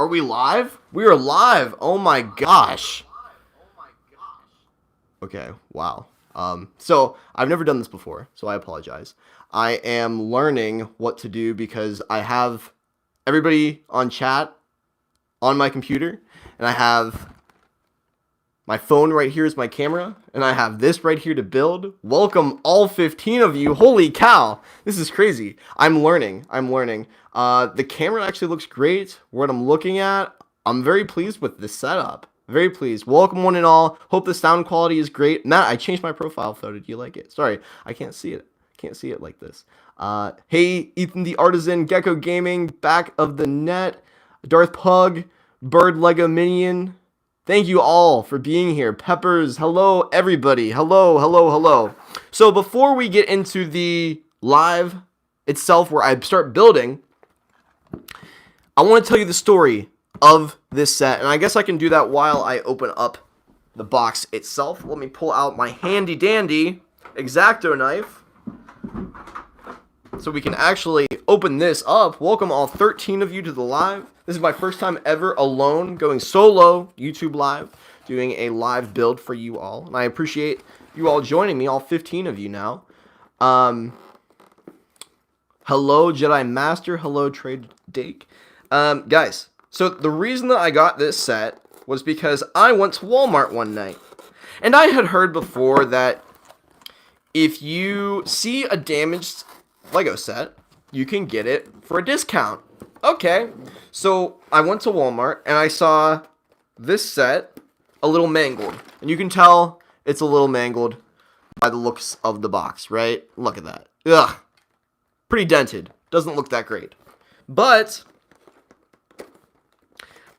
Are we live? We are live. Oh my gosh. Okay, wow. So I've never done this before, so I apologize. I am learning what to do because I have everybody on chat on my computer, and I have my phone right here is my camera, and I have this right here to build. Welcome all 15 of you. Holy cow. This is crazy. I'm learning. The camera actually looks great. What I'm looking at, I'm very pleased with this setup. Very pleased. Welcome one and all. Hope the sound quality is great. Matt, I changed my profile photo. Do you like it? Sorry, I can't see it. Can't see it like this. Hey, Ethan the Artisan, Gecko Gaming, back of the net, Darth Pug, Bird Lego Minion. Thank you all for being here. Peppers, hello everybody. Hello. So before we get into the live itself where I start building, I want to tell you the story of this set. And I guess I can do that while I open up the box itself. Let me pull out my handy dandy X-Acto knife so we can actually open this up. Welcome all 13 of you to the live. This is my first time ever alone going solo YouTube live, doing a live build for you all. And I appreciate you all joining me, all 15 of you now. Hello, Jedi Master. Hello, Trade Dake. Guys, so the reason that I got this set was because I went to Walmart one night. And I had heard before that if you see a damaged Lego set, you can get it for a discount. Okay, so I went to Walmart and I saw this set a little mangled. And you can tell it's a little mangled by the looks of the box, right? Look at that. Ugh. Pretty dented. Doesn't look that great. But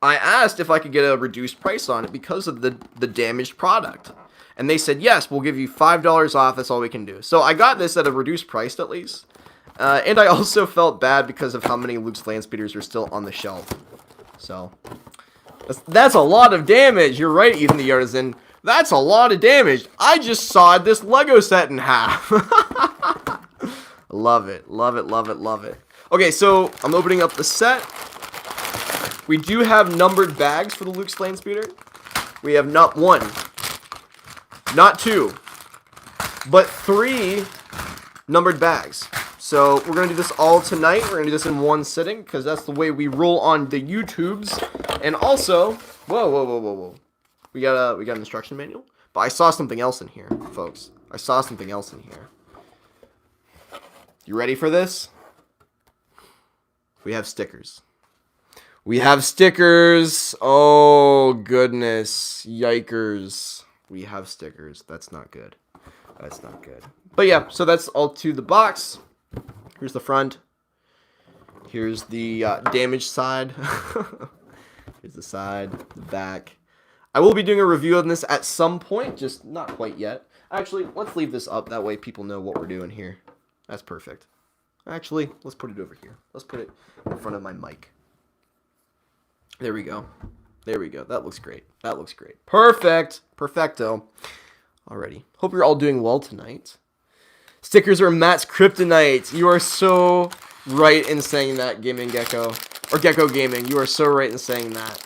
I asked if I could get a reduced price on it because of the damaged product. And they said, yes, we'll give you $5 off. That's all we can do. So I got this at a reduced price at least. And I also felt bad because of how many Luke's Landspeeders are still on the shelf. So, that's a lot of damage. You're right, Ethan the Artisan. That's a lot of damage. I just sawed this Lego set in half. Love it. Okay, so I'm opening up the set. We do have numbered bags for the Luke's Landspeeder. We have not one, not two, but 3 numbered bags. So we're going to do this all tonight. We're going to do this in one sitting because that's the way we roll on the YouTubes. And also, whoa. We got an instruction manual. But I saw something else in here, folks. I saw something else in here. You ready for this? We have stickers. Oh, goodness. Yikers. We have stickers. That's not good. But yeah, so that's all to the box. Here's the front. Here's the damaged side. Here's the side, the back. I will be doing a review on this at some point, just not quite yet. Actually, let's leave this up. That way people know what we're doing here. That's perfect. Actually, let's put it over here. Let's put it in front of my mic. There we go. That looks great. Perfect. Perfecto. Alrighty. Hope you're all doing well tonight. Stickers are Matt's kryptonite. You are so right in saying that, Gaming Gecko. Or Gecko Gaming. You are so right in saying that.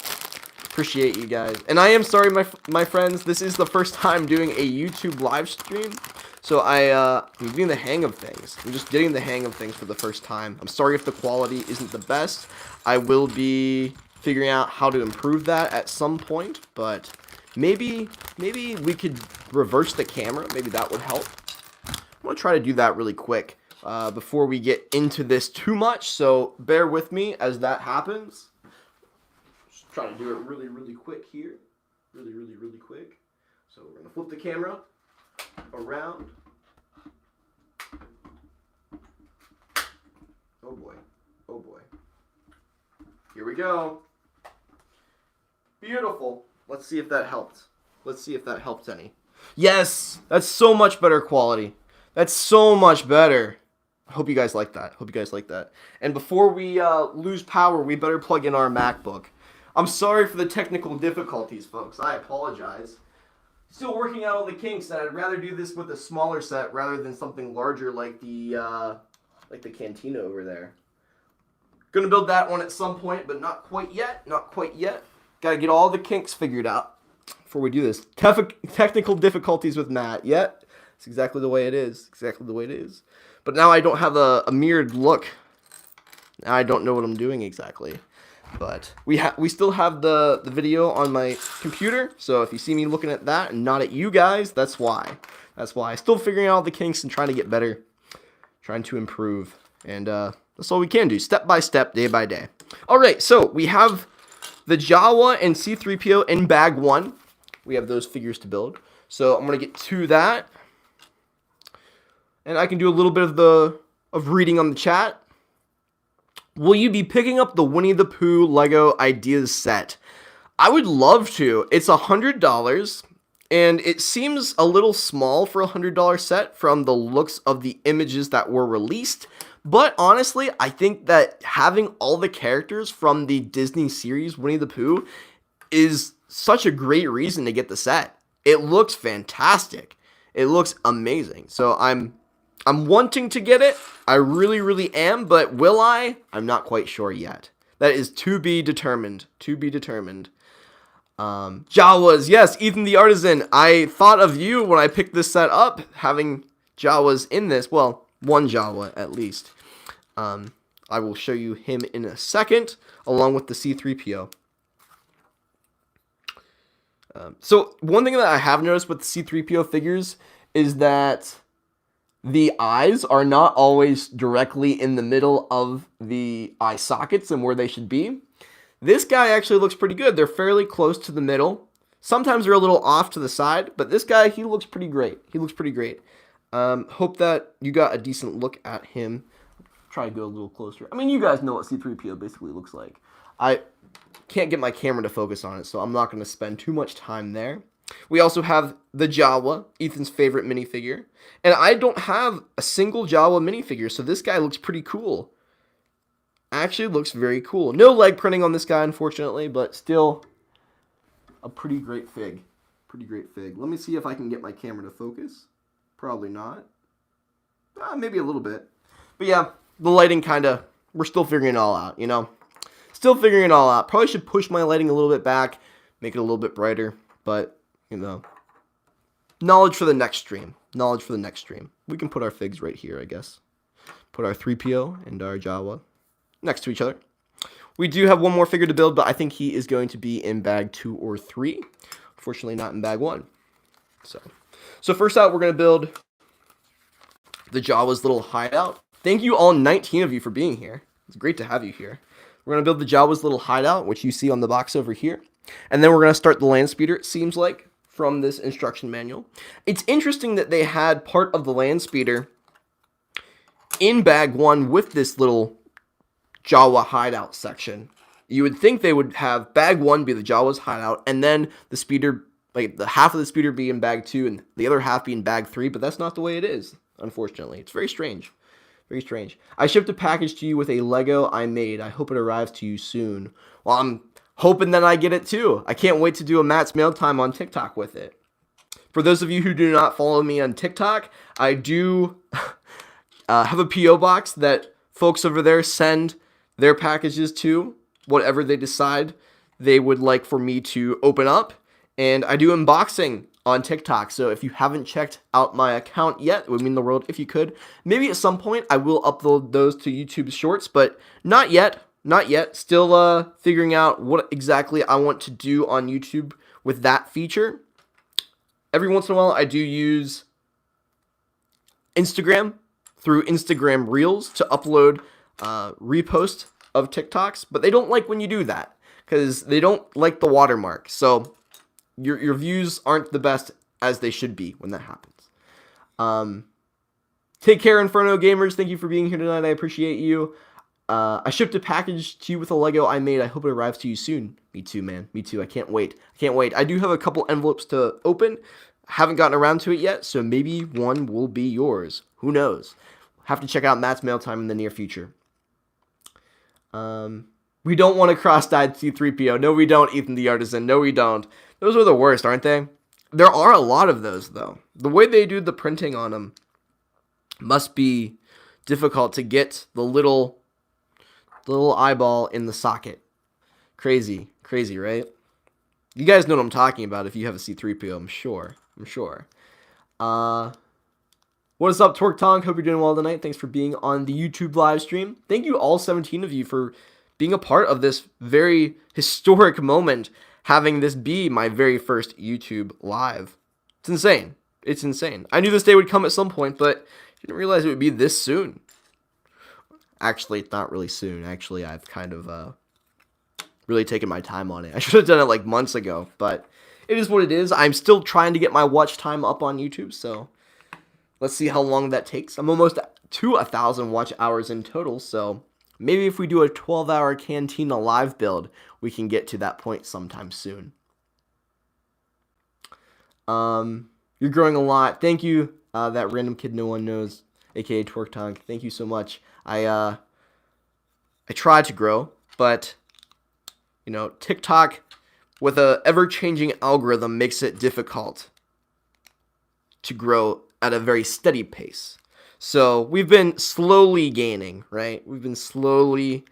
Appreciate you guys. And I am sorry, my friends. This is the first time doing a YouTube live stream. So I'm getting the hang of things. I'm just getting the hang of things for the first time. I'm sorry if the quality isn't the best. I will be figuring out how to improve that at some point. But maybe we could reverse the camera. Maybe that would help. I'm going to try to do that really quick before we get into this too much, so bear with me as that happens. Just try to do it really quick here. Really quick. So we're going to flip the camera around. Oh boy. Here we go. Beautiful. Let's see if that helped. Any. Yes! That's so much better quality. That's so much better. I hope you guys like that. And before we lose power, we better plug in our MacBook. I'm sorry for the technical difficulties, folks. I apologize. Still working out all the kinks, and I'd rather do this with a smaller set rather than something larger like the Cantina over there. Gonna build that one at some point, but not quite yet. Not quite yet. Gotta get all the kinks figured out before we do this. Technical difficulties with Matt. Yet, it's exactly the way it is. Exactly the way it is. But now I don't have a mirrored look. Now I don't know what I'm doing exactly. But we still have the video on my computer. So if you see me looking at that and not at you guys, that's why. That's why. Still figuring out the kinks and trying to get better. Trying to improve. And that's all we can do. Step by step, day by day. Alright, so we have the Jawa and C-3PO in bag 1. We have those figures to build. So I'm going to get to that. And I can do a little bit of reading on the chat. Will you be picking up the Winnie the Pooh Lego Ideas set? I would love to. It's $100. And it seems a little small for a $100 set from the looks of the images that were released. But honestly, I think that having all the characters from the Disney series Winnie the Pooh is such a great reason to get the set. It looks fantastic. It looks amazing. So I'm wanting to get it. I really, really am. But will I? I'm not quite sure yet. That is to be determined. To be determined. Jawas. Yes, Ethan the Artisan. I thought of you when I picked this set up, having Jawas in this. Well, one Jawa at least. I will show you him in a second, along with the C-3PO. So one thing that I have noticed with the C-3PO figures is that the eyes are not always directly in the middle of the eye sockets and where they should be. This guy actually looks pretty good. They're fairly close to the middle. Sometimes they're a little off to the side, but this guy, he looks pretty great. He looks pretty great. Hope that you got a decent look at him. Try to go a little closer. I mean, you guys know what C-3PO basically looks like. I can't get my camera to focus on it, so I'm not going to spend too much time there. We also have the Jawa, Ethan's favorite minifigure. And I don't have a single Jawa minifigure, so this guy looks pretty cool. Actually looks very cool. No leg printing on this guy, unfortunately, but still a pretty great fig. Pretty great fig. Let me see if I can get my camera to focus. Probably not. Maybe a little bit. But yeah, the lighting we're still figuring it all out, you know? Still figuring it all out. Probably should push my lighting a little bit back, make it a little bit brighter, but, you know, knowledge for the next stream. Knowledge for the next stream. We can put our figs right here, I guess. Put our 3PO and our Jawa next to each other. We do have one more figure to build, but I think he is going to be in bag 2 or 3. Unfortunately, not in bag 1. So first out, we're going to build the Jawa's little hideout. Thank you all 19 of you for being here. It's great to have you here. We're going to build the Jawa's little hideout, which you see on the box over here. And then we're going to start the Landspeeder, it seems like, from this instruction manual. It's interesting that they had part of the Landspeeder in bag 1 with this little Jawa hideout section. You would think they would have bag 1 be the Jawa's hideout, and then the speeder, like the half of the speeder be in bag 2 and the other half be in bag 3, but that's not the way it is, unfortunately. It's very strange. Very strange. I shipped a package to you with a Lego I made. I hope it arrives to you soon. Well, I'm hoping that I get it too. I can't wait to do a Matt's Mail Time on TikTok with it. For those of you who do not follow me on TikTok, I do have a P.O. box that folks over there send their packages to, whatever they decide they would like for me to open up. And I do unboxing on TikTok. So if you haven't checked out my account yet, it would mean the world if you could. Maybe at some point I will upload those to YouTube Shorts, but not yet. Not yet. Still figuring out what exactly I want to do on YouTube with that feature. Every once in a while I do use Instagram through Instagram Reels to upload repost of TikToks, but they don't like when you do that because they don't like the watermark. So your views aren't the best as they should be when that happens. Take care, Inferno Gamers. Thank you for being here tonight. I appreciate you. I shipped a package to you with a Lego I made. I hope it arrives to you soon. Me too, man. Me too. I can't wait. I can't wait. I do have a couple envelopes to open. Haven't gotten around to it yet, so maybe one will be yours. Who knows? Have to check out Matt's Mail Time in the near future. We don't want a cross-dyed C-3PO. No, we don't, Ethan the Artisan. No, we don't. Those are the worst, aren't they? There are a lot of those, though. The way they do the printing on them must be difficult to get the little The little eyeball in the socket. Crazy, right? You guys know what I'm talking about if you have a C-3PO, I'm sure. What is up, Torque Tonk? Hope you're doing well tonight. Thanks for being on the YouTube live stream. Thank you all 17 of you for being a part of this very historic moment, having this be my very first YouTube live. It's insane. I knew this day would come at some point, but didn't realize it would be this soon. Actually, it's not really soon. Actually, I've kind of really taken my time on it. I should have done it like months ago, but it is what it is. I'm still trying to get my watch time up on YouTube, so let's see how long that takes. I'm almost to 1,000 watch hours in total, so maybe if we do a 12-hour Cantina live build, we can get to that point sometime soon. You're growing a lot. Thank you, that random kid no one knows, aka Torque Tonk. Thank you so much. I try to grow, but you know, TikTok with a ever-changing algorithm makes it difficult to grow at a very steady pace. So we've been slowly gaining, right? We've been slowly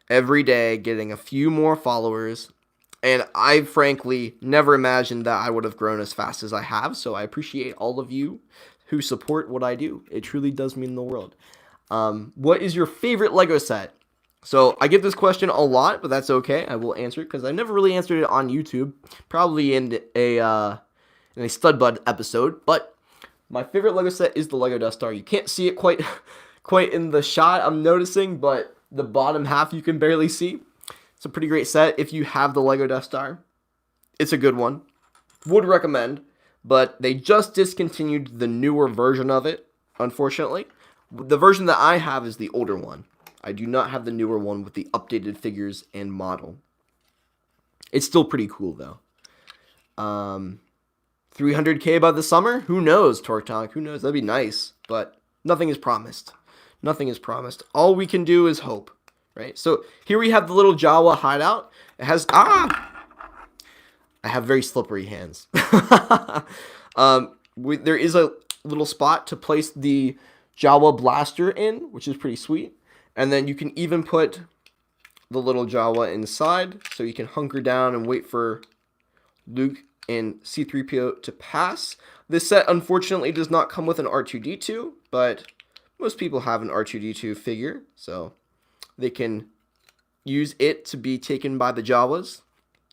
every day getting a few more followers. And I frankly never imagined that I would have grown as fast as I have. So I appreciate all of you who support what I do. It truly does mean the world. What is your favorite Lego set? So I get this question a lot, but that's okay. I will answer it because I never really answered it on YouTube. Probably in a Stud Bud episode. But my favorite Lego set is the Lego Death Star. You can't see it quite in the shot, I'm noticing, but the bottom half you can barely see. It's a pretty great set if you have the Lego Death Star. It's a good one. Would recommend, but they just discontinued the newer version of it, unfortunately. The version that I have is the older one. I do not have the newer one with the updated figures and model. It's still pretty cool, though. 300K by the summer? Who knows, Torque Tonk? Who knows? That'd be nice, but nothing is promised. Nothing is promised. All we can do is hope, right? So here we have the little Jawa hideout. It has... I have very slippery hands. There is a little spot to place the Jawa blaster in, which is pretty sweet. And then you can even put the little Jawa inside, so you can hunker down and wait for Luke and C-3PO to pass. This set, unfortunately, does not come with an R2-D2, but most people have an R2-D2 figure, so they can use it to be taken by the Jawas.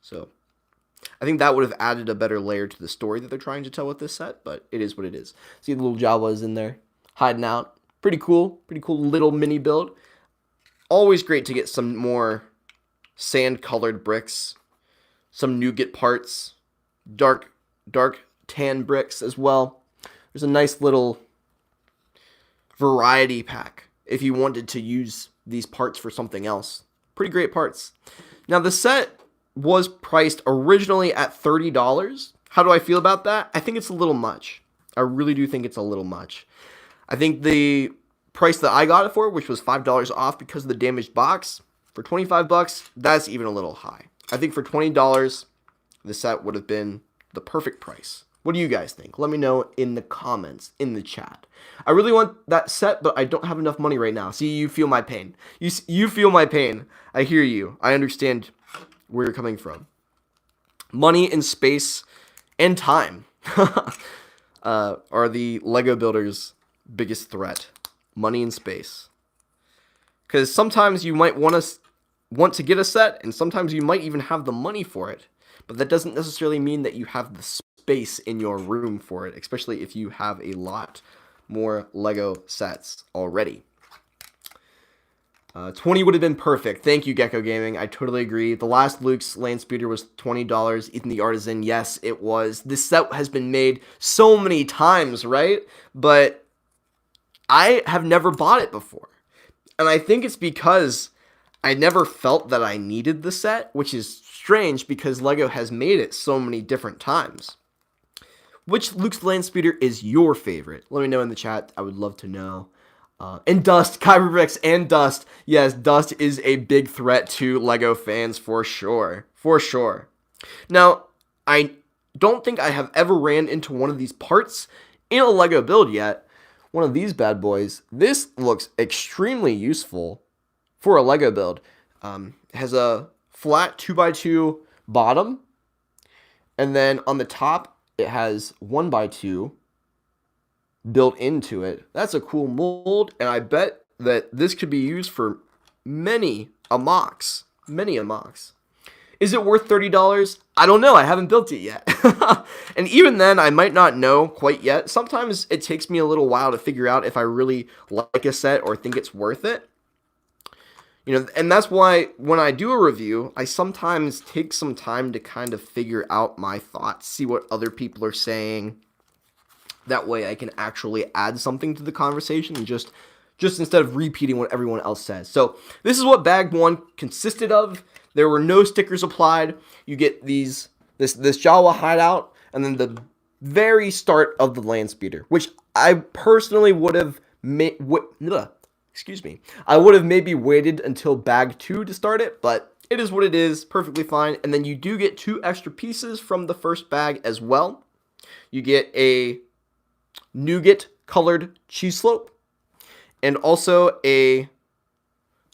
So I think that would have added a better layer to the story that they're trying to tell with this set, but it is what it is. See the little Jawas in there, hiding out. Pretty cool little mini build. Always great to get some more sand-colored bricks, some nougat parts, dark tan bricks as well. There's a nice little variety pack if you wanted to use these parts for something else. Pretty great parts. Now, the set was priced originally at $30. How do I feel about that? I think it's a little much. I really do think it's a little much. I think the price that I got it for, which was $5 off because of the damaged box, for $25, that's even a little high. I think for $20, the set would have been the perfect price. What do you guys think? Let me know in the comments, in the chat. I really want that set, but I don't have enough money right now. See, you feel my pain. You feel my pain. I hear you. I understand where you're coming from. Money and space and time are the Lego builders' biggest threat. Money and space. Because sometimes you might want to get a set, and sometimes you might even have the money for it. But that doesn't necessarily mean that you have the space in your room for it, especially if you have a lot more Lego sets already. 20 would have been perfect. Thank you, Gecko Gaming. I totally agree. The last Luke's Landspeeder was $20. Ethan the Artisan, yes, it was. This set has been made so many times, right? But I have never bought it before. And I think it's because I never felt that I needed the set, which is strange because Lego has made it so many different times. Which Luke's Landspeeder is your favorite? Let me know in the chat. I would love to know. And Dust, Kyber Bricks and Dust. Yes, Dust is a big threat to Lego fans for sure. For sure. Now, I don't think I have ever ran into one of these parts in a Lego build yet. One of these bad boys. This looks extremely useful for a Lego build. It has a flat 2x2 bottom, and then on the top it has 1x2 built into it. That's a cool mold, and I bet that this could be used for many a MOX. Many a MOX. Is it worth $30? I don't know. I haven't built it yet. And even then, I might not know quite yet. Sometimes it takes me a little while to figure out if I really like a set or think it's worth it. You know, and that's why when I do a review, I sometimes take some time to kind of figure out my thoughts, see what other people are saying. That way I can actually add something to the conversation and just instead of repeating what everyone else says. So this is what bag 1 consisted of. There were no stickers applied. You get this Jawa hideout, and then the very start of the Landspeeder, which I personally would have I would have maybe waited until bag 2 to start it, but it is what it is, perfectly fine. And then you do get 2 extra pieces from the first bag as well. You get a nougat colored cheese slope, and also I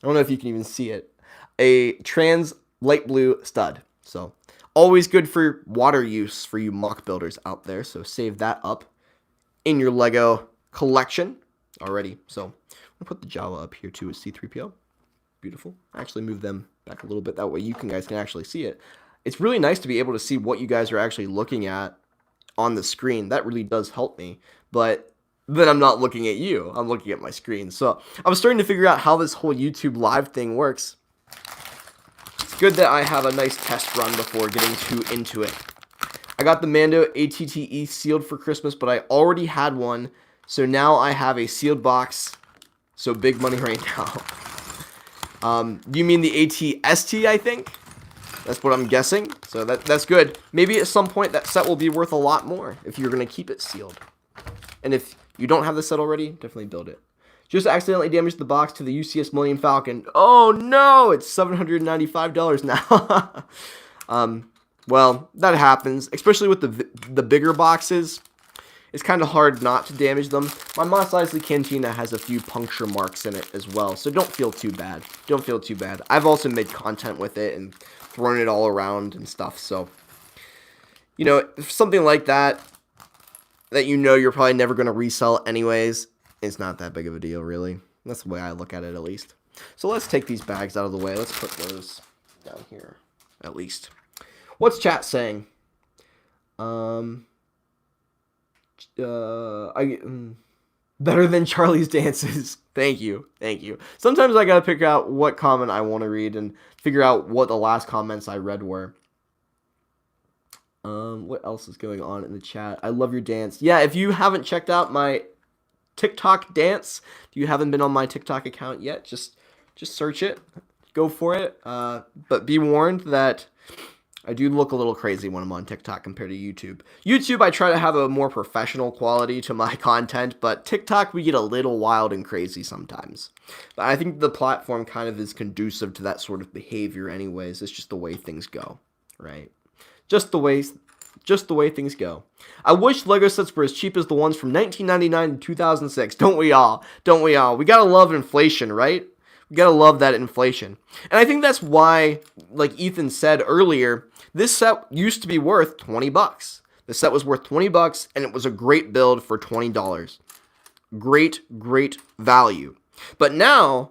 don't know if you can even see it, a trans light blue stud. So always good for water use for you mock builders out there. So save that up in your Lego collection already. So I'm gonna put the Jawa up here too with C3PO. Beautiful. Actually move them back a little bit. That way you guys can actually see it. It's really nice to be able to see what you guys are actually looking at on the screen. That really does help me. But then I'm not looking at you. I'm looking at my screen. So I'm starting to figure out how this whole YouTube live thing works. It's good that I have a nice test run before getting too into it. I got the Mando ATTE sealed for Christmas, but I already had one. So now I have a sealed box. So big money right now. You mean the ATST, I think? That's what I'm guessing. So that's good. Maybe at some point that set will be worth a lot more if you're going to keep it sealed. And if you don't have the set already, definitely build it. Just accidentally damaged the box to the UCS Millennium Falcon. Oh no, it's $795 now. Well, that happens, especially with the bigger boxes. It's kind of hard not to damage them. My Mos Eisley Cantina has a few puncture marks in it as well, so don't feel too bad. Don't feel too bad. I've also made content with it and thrown it all around and stuff, so you know, something like that you know you're probably never going to resell anyways, it's not that big of a deal, really. That's the way I look at it, at least. So let's take these bags out of the way. Let's put those down here, at least. What's chat saying? Better than Charlie's dances. Thank you. Thank you. Sometimes I gotta pick out what comment I want to read and figure out what the last comments I read were. What else is going on in the chat? I love your dance. Yeah, if you haven't checked out my TikTok dance, if you haven't been on my TikTok account yet, just search it. Go for it. But be warned that I do look a little crazy when I'm on TikTok compared to YouTube. YouTube, I try to have a more professional quality to my content, but TikTok, we get a little wild and crazy sometimes. But I think the platform kind of is conducive to that sort of behavior anyways. It's just the way things go, right? Just the way things go. I wish Lego sets were as cheap as the ones from 1999 and 2006. Don't we all? Don't we all? We gotta love inflation, right? We gotta love that inflation. And I think that's why, like Ethan said earlier, this set used to be worth $20. The set was worth $20, and it was a great build for $20. Great value. But now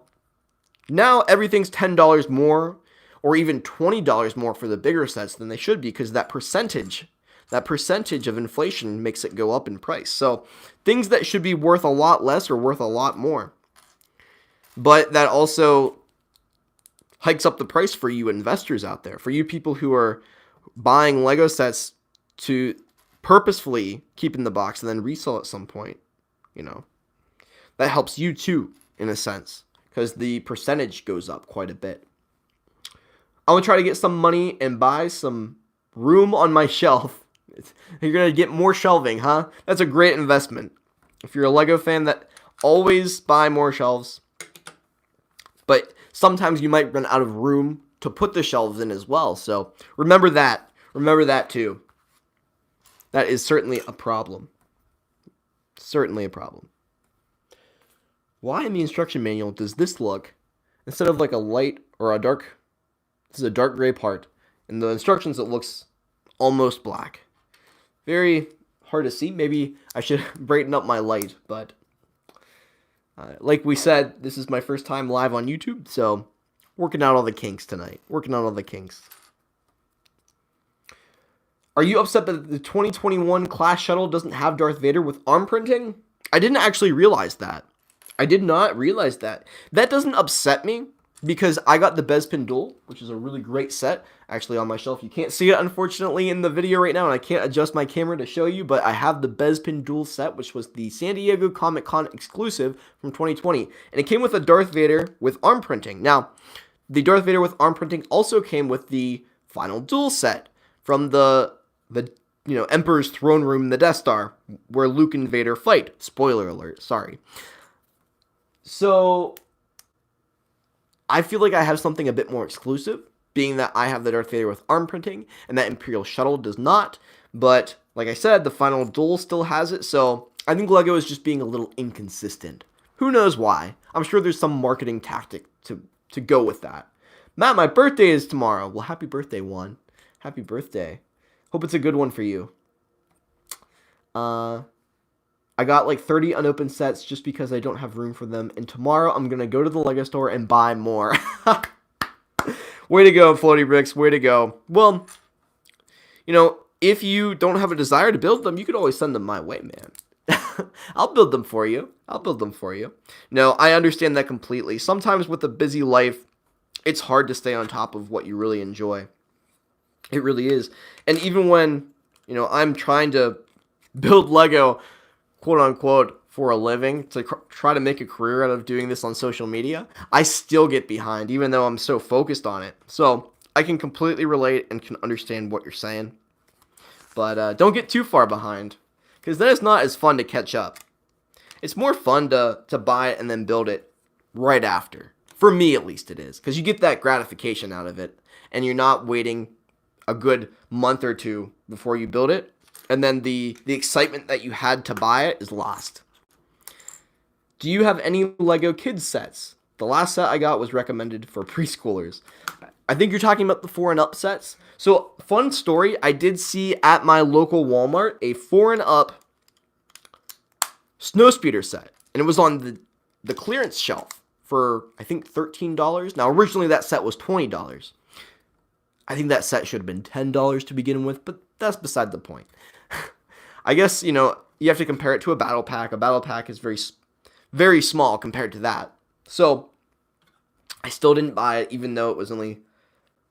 everything's $10 more, or even $20 more for the bigger sets than they should be, because that percentage of inflation makes it go up in price. So things that should be worth a lot less are worth a lot more. But that also hikes up the price for you investors out there, for you people who are buying Lego sets to purposefully keep in the box and then resell at some point. You know, that helps you too, in a sense, because the percentage goes up quite a bit. I'm going to try to get some money and buy some room on my shelf. You're going to get more shelving, huh? That's a great investment. If you're a Lego fan, that always buy more shelves. But sometimes you might run out of room to put the shelves in as well. So remember that. Remember that too. That is certainly a problem. Certainly a problem. Why in the instruction manual does this look instead of like a light or a dark, this is a dark gray part. In the instructions, it looks almost black. Very hard to see. Maybe I should brighten up my light, but like we said, this is my first time live on YouTube, so working out all the kinks tonight. Working out all the kinks. Are you upset that the 2021 Class Shuttle doesn't have Darth Vader with arm printing? I didn't actually realize that. I did not realize that. That doesn't upset me because I got the Bespin Duel, which is a really great set, actually on my shelf. You can't see it, unfortunately, in the video right now, and I can't adjust my camera to show you, but I have the Bespin Duel set, which was the San Diego Comic-Con exclusive from 2020, and it came with a Darth Vader with arm printing. Now, the Darth Vader with arm printing also came with the Final Duel set from the Emperor's throne room in the Death Star, where Luke and Vader fight. Spoiler alert, sorry. So, I feel like I have something a bit more exclusive, being that I have the Darth Vader with arm printing, and that Imperial Shuttle does not. But, like I said, the Final Duel still has it, so I think LEGO is just being a little inconsistent. Who knows why? I'm sure there's some marketing tactic to go with that. Matt, my birthday is tomorrow. Well, happy birthday, Juan. Happy birthday. Hope it's a good one for you. I got like 30 unopened sets just because I don't have room for them. And tomorrow I'm going to go to the LEGO store and buy more. Way to go, Floaty Bricks. Way to go. Well, if you don't have a desire to build them, you could always send them my way, man. I'll build them for you. No, I understand that completely. Sometimes with a busy life, it's hard to stay on top of what you really enjoy. It really is. And even when, I'm trying to build LEGO, quote unquote, for a living, to try to make a career out of doing this on social media, I still get behind, even though I'm so focused on it. So I can completely relate and can understand what you're saying. But don't get too far behind, because then it's not as fun to catch up. It's more fun to buy it and then build it right after. For me, at least, it is. Because you get that gratification out of it, and you're not waiting a good month or two before you build it, and then the excitement that you had to buy it is lost. Do you have any LEGO kids sets? The last set I got was recommended for preschoolers. I think you're talking about the 4 and up sets. So, fun story, I did see at my local Walmart a 4 and up Snowspeeder set, and it was on the clearance shelf for, I think, $13. Now, originally that set was $20. I think that set should have been $10 to begin with, but that's beside the point. I guess, you have to compare it to a battle pack. A battle pack is very, very small compared to that. So, I still didn't buy it, even though it was only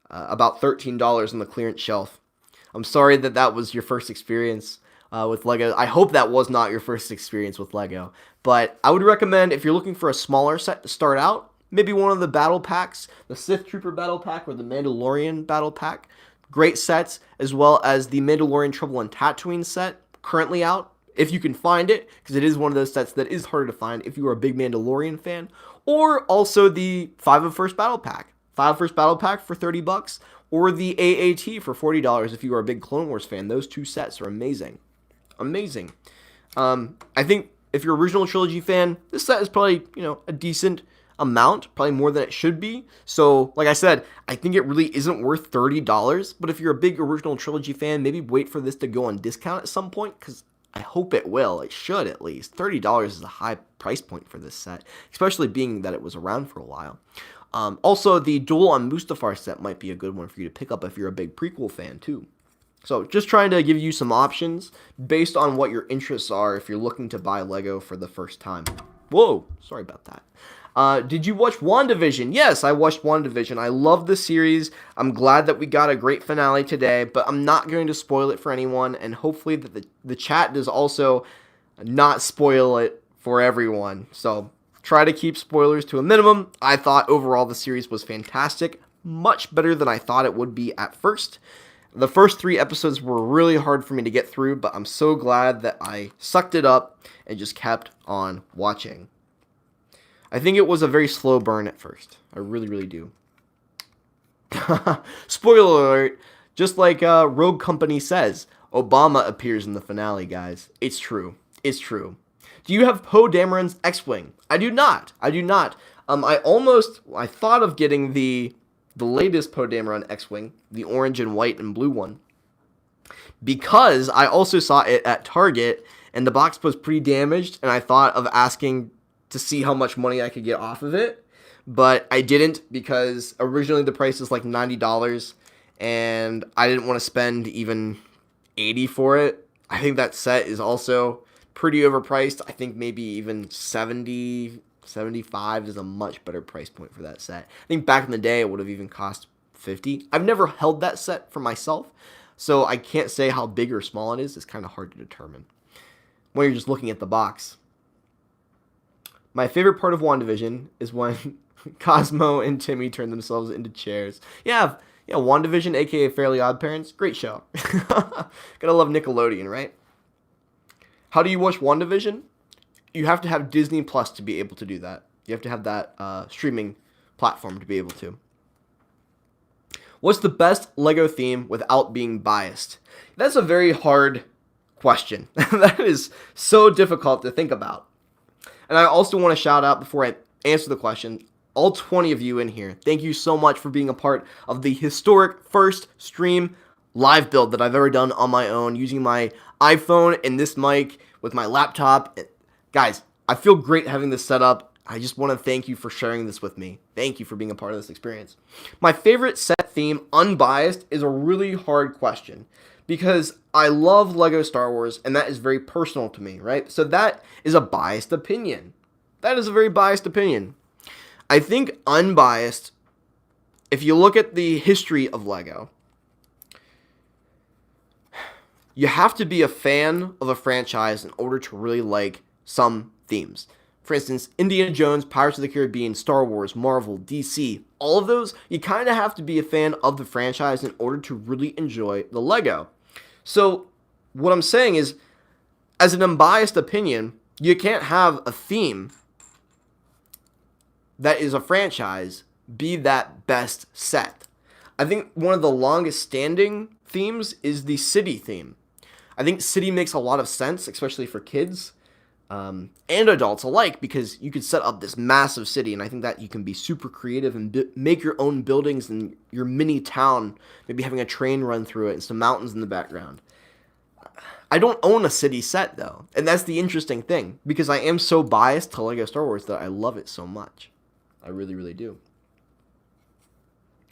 about $13 on the clearance shelf. I'm sorry that was your first experience with LEGO. I hope that was not your first experience with LEGO. But I would recommend, if you're looking for a smaller set to start out, maybe one of the battle packs, the Sith Trooper battle pack or the Mandalorian battle pack. Great sets, as well as the Mandalorian Trouble on Tatooine set, currently out, if you can find it, because it is one of those sets that is harder to find if you are a big Mandalorian fan. Or also the 5 of First Battle Pack. 5 First Battle Pack for $30, or the AAT for $40 if you are a big Clone Wars fan. Those two sets are amazing. Amazing. I think if you're an original trilogy fan, this set is probably, a decent amount, probably more than it should be. So, like I said, I think it really isn't worth $30, but if you're a big original trilogy fan, maybe wait for this to go on discount at some point, because I hope it will. It should, at least. $30 is a high price point for this set, especially being that it was around for a while. Also, the Duel on Mustafar set might be a good one for you to pick up if you're a big prequel fan, too. So, just trying to give you some options based on what your interests are if you're looking to buy LEGO for the first time. Whoa, sorry about that. Did you watch WandaVision? Yes, I watched WandaVision. I love the series. I'm glad that we got a great finale today, but I'm not going to spoil it for anyone, and hopefully that the chat does also not spoil it for everyone. So try to keep spoilers to a minimum. I thought overall the series was fantastic, much better than I thought it would be at first. The first 3 episodes were really hard for me to get through, but I'm so glad that I sucked it up and just kept on watching. I think it was a very slow burn at first. I really, really do. Spoiler alert, just like Rogue Company says, Obama appears in the finale, guys. It's true. It's true. Do you have Poe Dameron's X-Wing? I do not. I thought of getting the latest Podameron X-Wing, the orange and white and blue one, because I also saw it at Target, and the box was pretty damaged, and I thought of asking to see how much money I could get off of it, but I didn't, because originally the price was like $90, and I didn't want to spend even $80 for it. I think that set is also pretty overpriced. I think maybe even $70, $75 is a much better price point for that set. I think back in the day it would have even cost $50. I've never held that set for myself, so I can't say how big or small it is. It's kind of hard to determine when you're just looking at the box. My favorite part of WandaVision is when Cosmo and Timmy turn themselves into chairs. Yeah, WandaVision, aka Fairly Odd Parents, great show. Gotta love Nickelodeon, right? How do you watch WandaVision? You have to have Disney Plus to be able to do that. You have to have that streaming platform to be able to. What's the best LEGO theme without being biased? That's a very hard question. That is so difficult to think about. And I also want to shout out, before I answer the question, all 20 of you in here. Thank you so much for being a part of the historic first stream live build that I've ever done on my own, using my iPhone and this mic with my laptop. Guys, I feel great having this set up. I just want to thank you for sharing this with me. Thank you for being a part of this experience. My favorite set theme, unbiased, is a really hard question, because I love LEGO Star Wars, and that is very personal to me, right? So that is a biased opinion. That is a very biased opinion. I think unbiased, if you look at the history of LEGO, you have to be a fan of a franchise in order to really like some themes. For instance, Indiana Jones, Pirates of the Caribbean, Star Wars, Marvel, DC, all of those, you kind of have to be a fan of the franchise in order to really enjoy the LEGO. So what I'm saying is, as an unbiased opinion, you can't have a theme that is a franchise be that best set. I think one of the longest standing themes is the city theme. I think city makes a lot of sense, especially for kids and adults alike, because you could set up this massive city, and I think that you can be super creative and make your own buildings in your mini town, maybe having a train run through it and some mountains in the background. I don't own a city set, though, and that's the interesting thing, because I am so biased to LEGO Star Wars that I love it so much. I really, really do.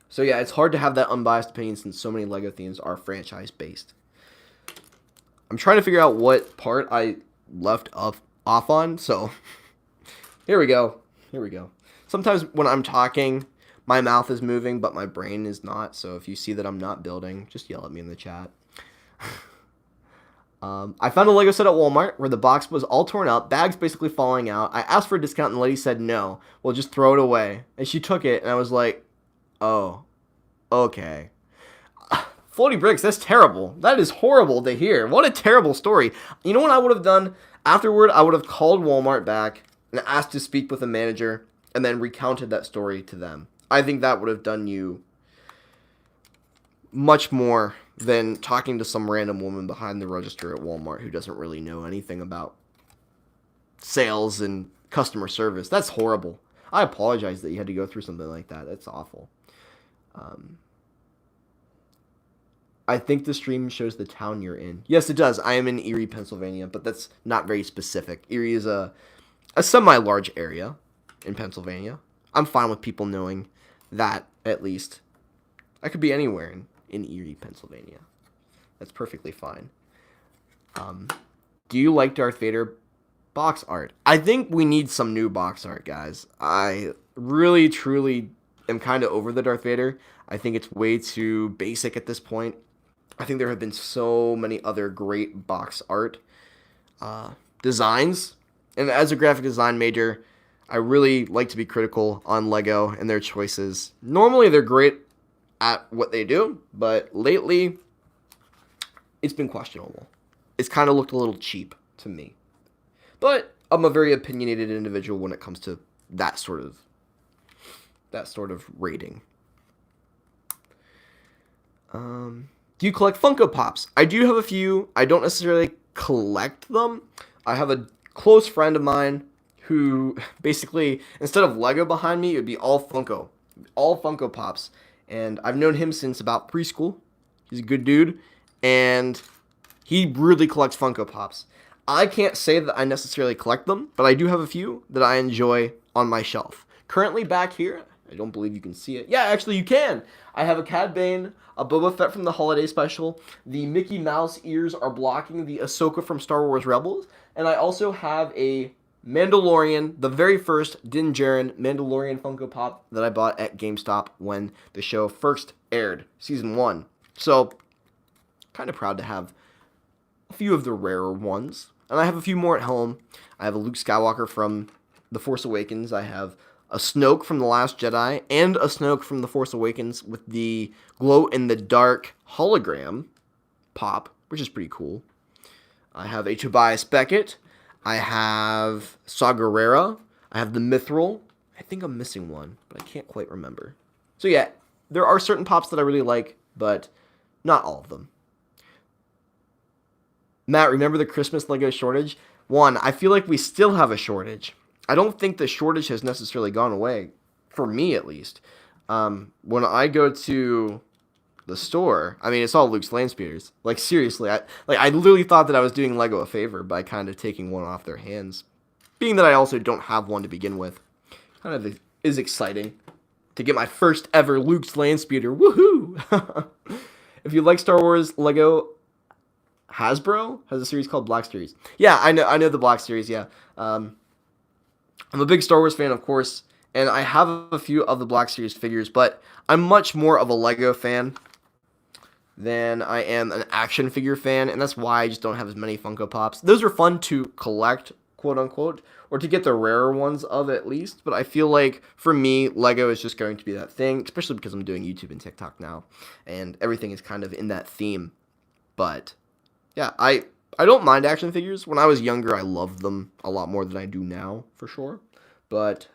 So yeah, it's hard to have that unbiased opinion since so many LEGO themes are franchise-based. I'm trying to figure out what part I left off on, so here we go. Sometimes when I'm talking, my mouth is moving, but my brain is not, so if you see that I'm not building, just yell at me in the chat. I found a LEGO set at Walmart where the box was all torn up, bags basically falling out. I asked for a discount and the lady said no, well, just throw it away. And she took it, and I was like, oh, okay. Floaty bricks, that's terrible. That is horrible to hear. What a terrible story. You know what I would have done? Afterward, I would have called Walmart back and asked to speak with a manager and then recounted that story to them. I think that would have done you much more than talking to some random woman behind the register at Walmart who doesn't really know anything about sales and customer service. That's horrible. I apologize that you had to go through something like that. That's awful. I think the stream shows the town you're in. Yes, it does. I am in Erie, Pennsylvania, but that's not very specific. Erie is a semi-large area in Pennsylvania. I'm fine with people knowing that, at least. I could be anywhere in Erie, Pennsylvania. That's perfectly fine. Do you like Darth Vader box art? I think we need some new box art, guys. I really, truly am kind of over the Darth Vader. I think it's way too basic at this point. I think there have been so many other great box art designs. And as a graphic design major, I really like to be critical on LEGO and their choices. Normally, they're great at what they do, but lately, it's been questionable. It's kind of looked a little cheap to me. But I'm a very opinionated individual when it comes to that sort of rating. Do you collect Funko Pops? I do have a few. I don't necessarily collect them. I have a close friend of mine who basically, instead of Lego behind me, it would be all Funko Pops. And I've known him since about preschool. He's a good dude, and he really collects Funko Pops. I can't say that I necessarily collect them, but I do have a few that I enjoy on my shelf. Currently back here, I don't believe you can see it. Yeah, actually you can. I have a Cad Bane, a Boba Fett from the holiday special. The Mickey Mouse ears are blocking the Ahsoka from Star Wars Rebels. And I also have a Mandalorian, the very first Din Djarin Mandalorian Funko Pop that I bought at GameStop when the show first aired, Season 1. So, kind of proud to have a few of the rarer ones. And I have a few more at home. I have a Luke Skywalker from The Force Awakens. I have a Snoke from The Last Jedi and a Snoke from The Force Awakens with the glow-in-the-dark hologram pop, which is pretty cool. I have a Tobias Beckett. I have Saw Gerrera. I have the Mithril. I think I'm missing one, but I can't quite remember. So yeah, there are certain pops that I really like, but not all of them. Matt, remember the Christmas Lego shortage? One, I feel like we still have a shortage. I don't think the shortage has necessarily gone away, for me at least. When I go to the store, I mean, it's all Luke's Landspeeders. Like, seriously, I literally thought that I was doing Lego a favor by kind of taking one off their hands. Being that I also don't have one to begin with, kind of is exciting to get my first ever Luke's Landspeeder. Woohoo! If you like Star Wars Lego, Hasbro has a series called Black Series. Yeah, I know the Black Series. Yeah, I'm a big Star Wars fan, of course, and I have a few of the Black Series figures, but I'm much more of a Lego fan than I am an action figure fan, and that's why I just don't have as many Funko Pops. Those are fun to collect, quote unquote, or to get the rarer ones of at least, but I feel like for me, Lego is just going to be that thing, especially because I'm doing YouTube and TikTok now, and everything is kind of in that theme. But yeah, I don't mind action figures. When I was younger, I loved them a lot more than I do now, for sure. But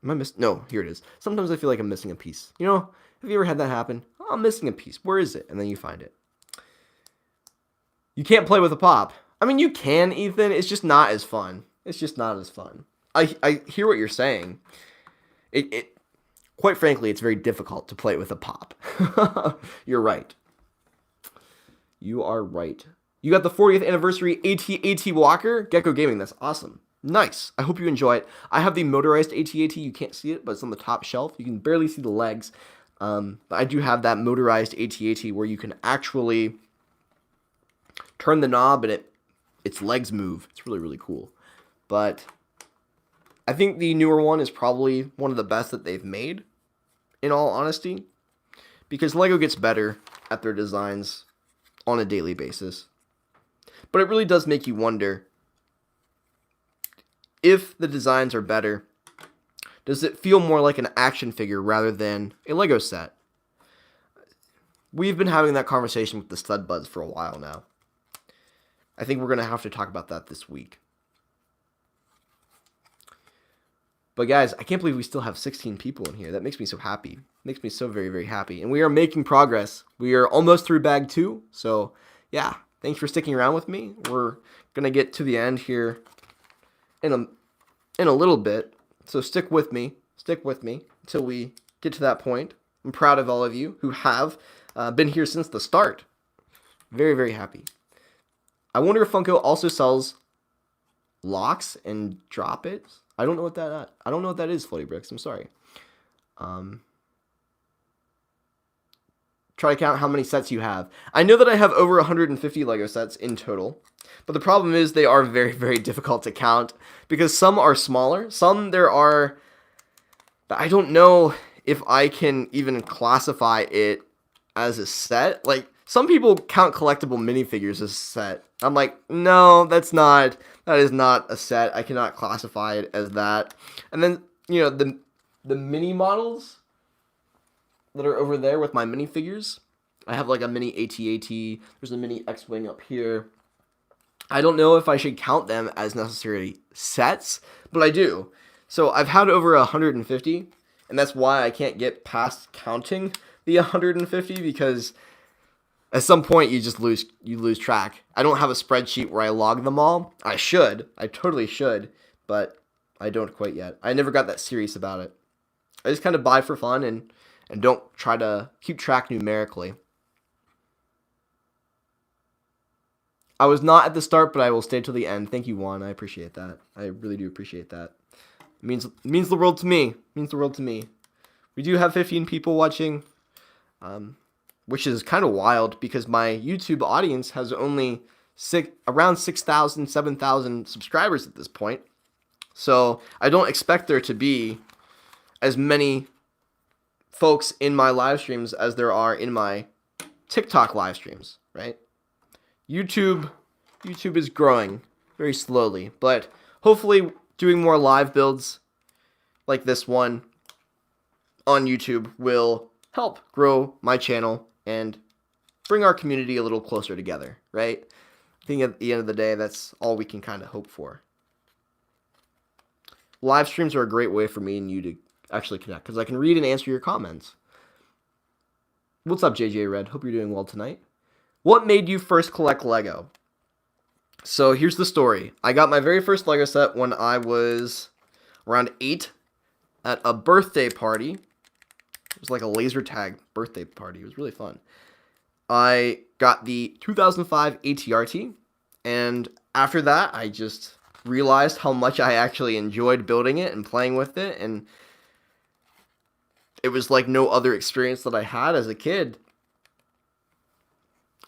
am I missing? No, here it is. Sometimes I feel like I'm missing a piece. You know, have you ever had that happen? Oh, I'm missing a piece. Where is it? And then you find it. You can't play with a pop. I mean, you can, Ethan. It's just not as fun. It's just not as fun. I hear what you're saying. Quite frankly, it's very difficult to play with a pop. You're right. You are right. You got the 40th anniversary AT-AT Walker Gecko Gaming. That's awesome. Nice. I hope you enjoy it. I have the motorized AT-AT. You can't see it, but it's on the top shelf. You can barely see the legs. But I do have that motorized AT-AT where you can actually turn the knob and its legs move. It's really, really cool. But I think the newer one is probably one of the best that they've made, in all honesty, because Lego gets better at their designs on a daily basis. But it really does make you wonder, if the designs are better, does it feel more like an action figure rather than a Lego set? We've been having that conversation with the Stud Buds for a while now. I think we're going to have to talk about that this week. But guys, I can't believe we still have 16 people in here. That makes me so happy. It makes me so very, very happy. And we are making progress. We are almost through bag 2. So, yeah, thanks for sticking around with me. We're going to get to the end here in a little bit. So stick with me until we get to that point. I'm proud of all of you who have been here since the start. Very, very happy. I wonder if Funko also sells locks and drop-its. I don't know what that is, Floaty Bricks. I'm sorry. Try to count how many sets you have. I know that I have over 150 Lego sets in total. But the problem is they are very, very difficult to count because some are smaller. Some there are, I don't know if I can even classify it as a set. Like, some people count collectible minifigures as a set. I'm like, no, that is not a set. I cannot classify it as that. And then, you know, the mini models that are over there with my minifigures. I have like a mini AT-AT. There's a mini X-Wing up here. I don't know if I should count them as necessarily sets, but I do. So I've had over 150, and that's why I can't get past counting the 150, because at some point you just lose track. I don't have a spreadsheet where I log them all. I totally should, but I don't quite yet. I never got that serious about it. I just kind of buy for fun and don't try to keep track numerically. I was not at the start, but I will stay till the end. Thank you, Juan. I appreciate that. I really do appreciate that. It means the world to me. It means the world to me. We do have 15 people watching, which is kind of wild because my YouTube audience has only around 6,000, 7,000 subscribers at this point. So I don't expect there to be as many folks in my live streams as there are in my TikTok live streams, right? YouTube is growing very slowly, but hopefully doing more live builds like this one on YouTube will help grow my channel and bring our community a little closer together, right? I think at the end of the day, that's all we can kind of hope for. Live streams are a great way for me and you to actually connect because I can read and answer your comments. What's up, JJ Red? Hope you're doing well tonight. What made you first collect Lego? So here's the story. I got my very first Lego set when I was around 8 at a birthday party. It was like a laser tag birthday party. It was really fun. I got the 2005 ATRT, and after that, I just realized how much I actually enjoyed building it and playing with it, and it was like no other experience that I had as a kid.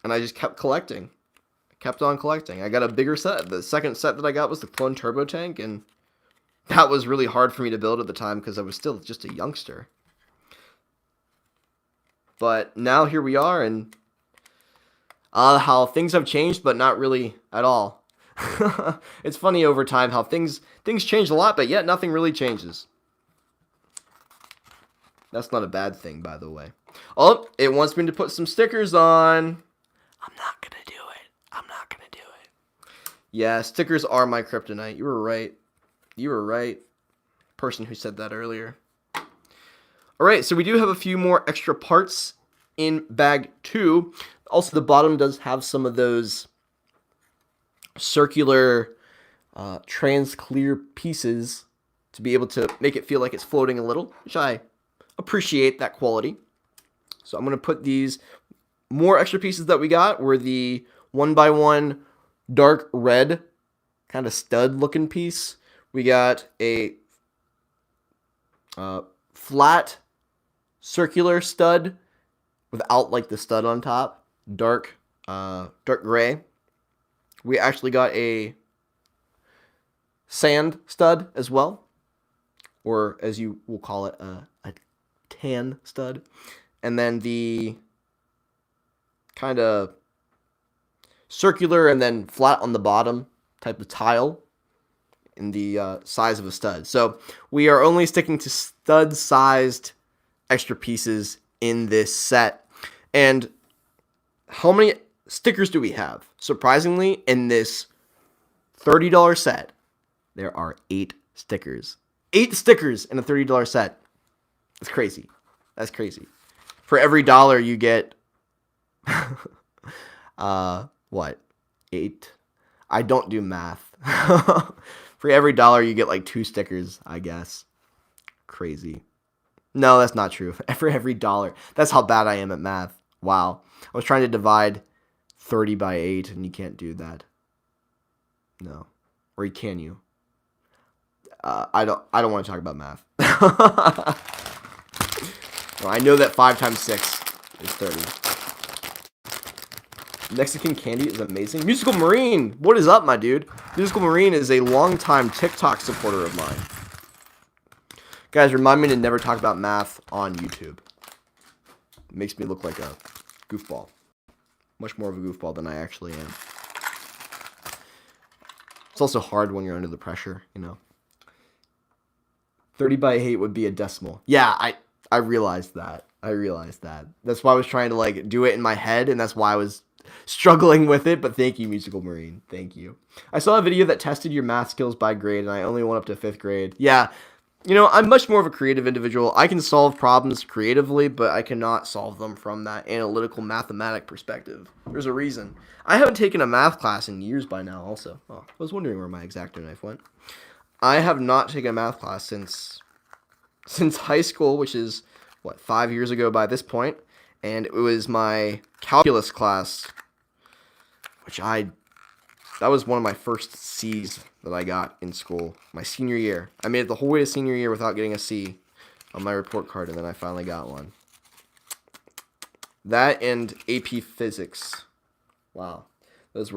And I just kept collecting. I kept on collecting. I got a bigger set. The second set that I got was the Clone Turbo Tank, and that was really hard for me to build at the time because I was still just a youngster. But now here we are, and how things have changed, but not really at all. It's funny over time how things change a lot, but yet nothing really changes. That's not a bad thing, by the way. Oh, it wants me to put some stickers on. I'm not going to do it. I'm not going to do it. Yeah, stickers are my kryptonite. You were right. You were right. Person who said that earlier. All right, so we do have a few more extra parts in bag 2. Also, the bottom does have some of those circular trans-clear pieces to be able to make it feel like it's floating a little, which I appreciate that quality. So I'm going to put these more extra pieces that we got were the 1x1 dark red kind of stud looking piece. We got a flat circular stud without like the stud on top, dark gray. We actually got a sand stud as well, or as you will call it, a tan stud. And then the kind of circular and then flat on the bottom type of tile in the size of a stud. So we are only sticking to stud-sized extra pieces in this set. And how many stickers do we have? Surprisingly, in this $30 set, there are 8 stickers. 8 stickers in a $30 set. That's crazy. That's crazy. For every dollar you get what? 8? I don't do math. For every dollar you get like 2 stickers, I guess. Crazy. No, that's not true. For every dollar. That's how bad I am at math. Wow. I was trying to divide 30 by 8 and you can't do that. No. Or can you? I don't want to talk about math. Well, I know that 5 times 6 is 30. Mexican candy is amazing. Musical Marine, what is up, my dude? Musical Marine is a longtime TikTok supporter of mine. Guys, remind me to never talk about math on YouTube. It makes me look like a goofball. Much more of a goofball than I actually am. It's also hard when you're under the pressure, you know. 30 by 8 would be a decimal. Yeah, I realized that. I realized that. That's why I was trying to like do it in my head, and that's why I was struggling with it. But thank you, Musical Marine. Thank you. I saw a video that tested your math skills by grade, and I only went up to 5th grade. Yeah, you know, I'm much more of a creative individual. I can solve problems creatively, but I cannot solve them from that analytical mathematic perspective. There's a reason. I haven't taken a math class in years by now also. Oh, I was wondering where my X-Acto knife went. I have not taken a math class since high school, which is, what, 5 years ago by this point. And it was my calculus class, that was one of my first C's that I got in school, my senior year. I made it the whole way to senior year without getting a C on my report card, and then I finally got one. That and AP Physics. Wow. Those were